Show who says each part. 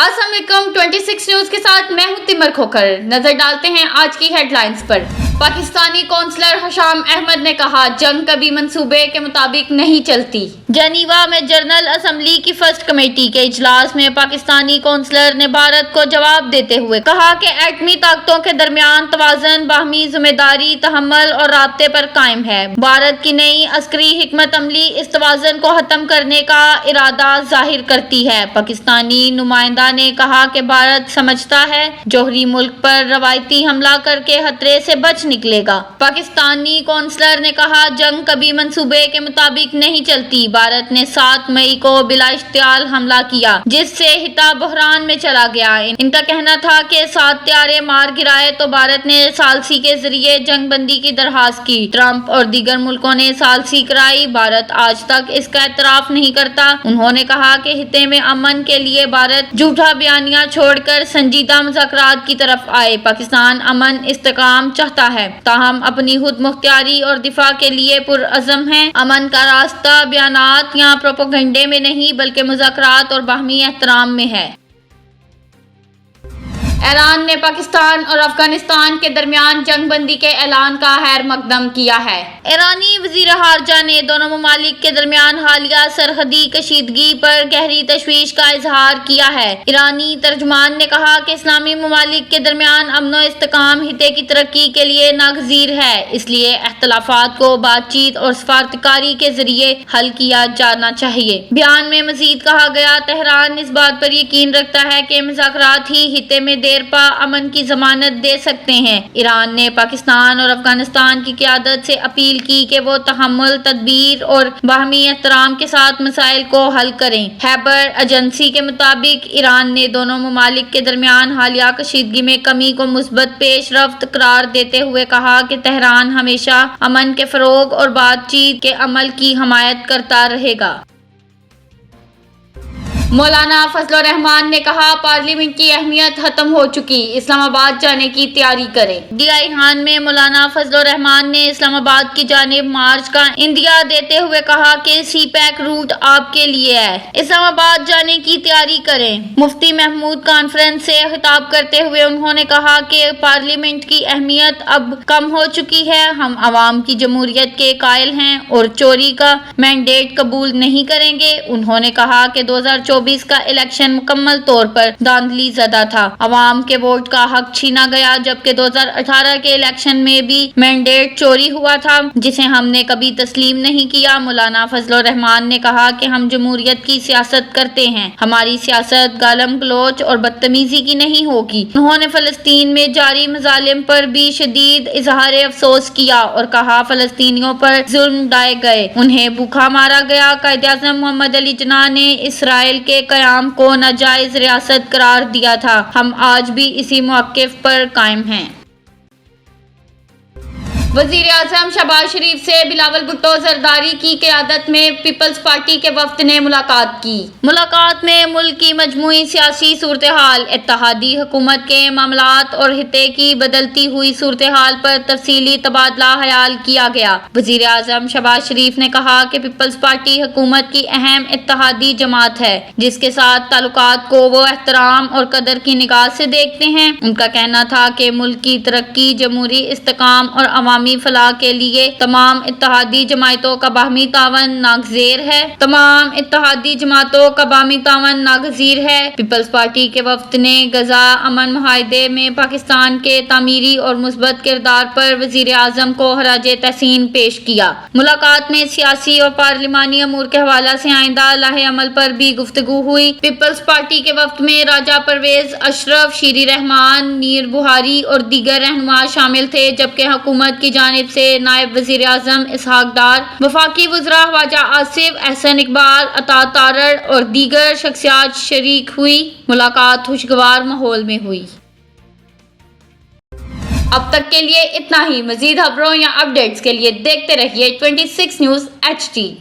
Speaker 1: السلام علیکم 26 نیوز کے ساتھ میں ہوں تمر کھوکھر۔ نظر ڈالتے ہیں آج کی ہیڈ لائنز پر۔ پاکستانی کونسلر حشام احمد نے کہا جنگ کبھی منصوبے کے مطابق نہیں چلتی۔ جنیوا میں جنرل اسمبلی کی فرسٹ کمیٹی کے اجلاس میں پاکستانی کونسلر نے بھارت کو جواب دیتے ہوئے کہا کہ ایٹمی طاقتوں کے درمیان توازن باہمی ذمہ داری، تحمل اور رابطے پر قائم ہے۔ بھارت کی نئی عسکری حکمت عملی اس توازن کو ختم کرنے کا ارادہ ظاہر کرتی ہے۔ پاکستانی نمائندہ نے کہا کہ بھارت سمجھتا ہے جوہری ملک پر روایتی حملہ کر کے خطرے سے بچ نکلے گا۔ پاکستانی کونسلر نے کہا جنگ کبھی منصوبے کے مطابق نہیں چلتی۔ بھارت نے 7 مئی کو بلا اشتعال حملہ کیا جس سے خطہ بحران میں چلا گیا۔ ان کا کہنا تھا کہ 7 طیارے مار گرائے تو بھارت نے ثالثی کے ذریعے جنگ بندی کی درخواست کی۔ ٹرمپ اور دیگر ملکوں نے ثالثی کرائی، بھارت آج تک اس کا اعتراف نہیں کرتا۔ انہوں نے کہا کہ خطے میں امن کے لیے بھارت جھوٹا بیانیہ چھوڑ کر سنجیدہ مذاکرات کی طرف آئے۔ پاکستان امن استحکام چاہتا ہے تاہم اپنی خود مختاری اور دفاع کے لیے پرعزم ہے۔ امن کا راستہ بیانات یا پروپیگنڈے میں نہیں بلکہ مذاکرات اور باہمی احترام میں ہے۔ ایران نے پاکستان اور افغانستان کے درمیان جنگ بندی کے اعلان کا خیر مقدم کیا ہے۔ ایرانی وزیر خارجہ نے دونوں ممالک کے درمیان حالیہ سرحدی کشیدگی پر گہری تشویش کا اظہار کیا ہے۔ ایرانی ترجمان نے کہا کہ اسلامی ممالک کے درمیان امن و استحکام خطے کی ترقی کے لیے ناگزیر ہے، اس لیے اختلافات کو بات چیت اور سفارتکاری کے ذریعے حل کیا جانا چاہیے۔ بیان میں مزید کہا گیا تہران اس بات پر یقین رکھتا ہے کہ مذاکرات ہی خطے میں دیر پا امن کی ضمانت دے سکتے ہیں۔ ایران نے پاکستان اور افغانستان کی قیادت سے اپیل کی کہ وہ تحمل، تدبیر اور باہمی احترام کے ساتھ مسائل کو حل کریں۔ خیبر ایجنسی کے مطابق ایران نے دونوں ممالک کے درمیان حالیہ کشیدگی میں کمی کو مثبت پیش رفت قرار دیتے ہوئے کہا کہ تہران ہمیشہ امن کے فروغ اور بات چیت کے عمل کی حمایت کرتا رہے گا۔ مولانا فضل الرحمان نے کہا پارلیمنٹ کی اہمیت ختم ہو چکی، اسلام آباد جانے کی تیاری کریں۔ ڈی.آئی خان میں مولانا فضل الرحمان نے اسلام آباد کی جانب مارچ کا عندیہ دیتے ہوئے کہا کہ سی پیک روٹ آپ کے لیے ہے، اسلام آباد جانے کی تیاری کریں۔ مفتی محمود کانفرنس سے خطاب کرتے ہوئے انہوں نے کہا کہ پارلیمنٹ کی اہمیت اب کم ہو چکی ہے، ہم عوام کی جمہوریت کے قائل ہیں اور چوری کا مینڈیٹ قبول نہیں کریں گے۔ انہوں نے کہا کہ 2024 کا الیکشن مکمل طور پر دھاندلی زدہ تھا، عوام کے ووٹ کا حق چھینا گیا، جبکہ 2018 کے الیکشن میں بھی مینڈیٹ چوری ہوا تھا جسے ہم نے کبھی تسلیم نہیں کیا۔ مولانا فضل الرحمان نے کہا کہ ہم جمہوریت کی سیاست کرتے ہیں، ہماری سیاست گالم گلوچ اور بدتمیزی کی نہیں ہوگی۔ انہوں نے فلسطین میں جاری مظالم پر بھی شدید اظہار افسوس کیا اور کہا فلسطینیوں پر ظلم ڈھائے گئے، انہیں بھوکا مارا گیا۔ قائد اعظم محمد علی جناح نے اسرائیل کے قیام کو ناجائز ریاست قرار دیا تھا، ہم آج بھی اسی موقف پر قائم ہیں۔ وزیر اعظم شہباز شریف سے بلاول بھٹو زرداری کی قیادت میں پیپلز پارٹی کے وفد نے ملاقات کی۔ ملاقات میں ملک کی مجموعی سیاسی صورتحال، اتحادی حکومت کے معاملات اور خطے کی بدلتی ہوئی صورتحال پر تفصیلی تبادلہ خیال کیا گیا۔ وزیر اعظم شہباز شریف نے کہا کہ پیپلز پارٹی حکومت کی اہم اتحادی جماعت ہے جس کے ساتھ تعلقات کو وہ احترام اور قدر کی نگاہ سے دیکھتے ہیں۔ ان کا کہنا تھا کہ ملک کی ترقی، جمہوری استحکام اور عوامی فلاح کے لیے تمام اتحادی جماعتوں کا باہمی تعاون ناگزیر ہے۔ تمام اتحادی جماعتوں کا باہمی تعاون ناگزیر ہے۔ پیپلز پارٹی کے وفد نے غزہ امن معاہدے میں پاکستان کے تعمیری اور مثبت کردار پر وزیر اعظم کو خراج تحسین پیش کیا۔ ملاقات میں سیاسی اور پارلیمانی امور کے حوالے سے آئندہ لائحہ عمل پر بھی گفتگو ہوئی۔ پیپلز پارٹی کے وفد میں راجہ پرویز اشرف، شیری رحمان، میر بخاری اور دیگر رہنما شامل تھے، جبکہ حکومت کی جانب سے نائب وزیر اعظم اسحاق ڈار، وفاقی وزراء خواجہ آصف، احسن اقبال، عطا تارڑ اور دیگر شخصیات شریک ہوئی۔ ملاقات خوشگوار ماحول میں ہوئی۔ اب تک کے لیے اتنا ہی، مزید خبروں یا اپڈیٹس کے لیے دیکھتے رہیے 26 نیوز HD۔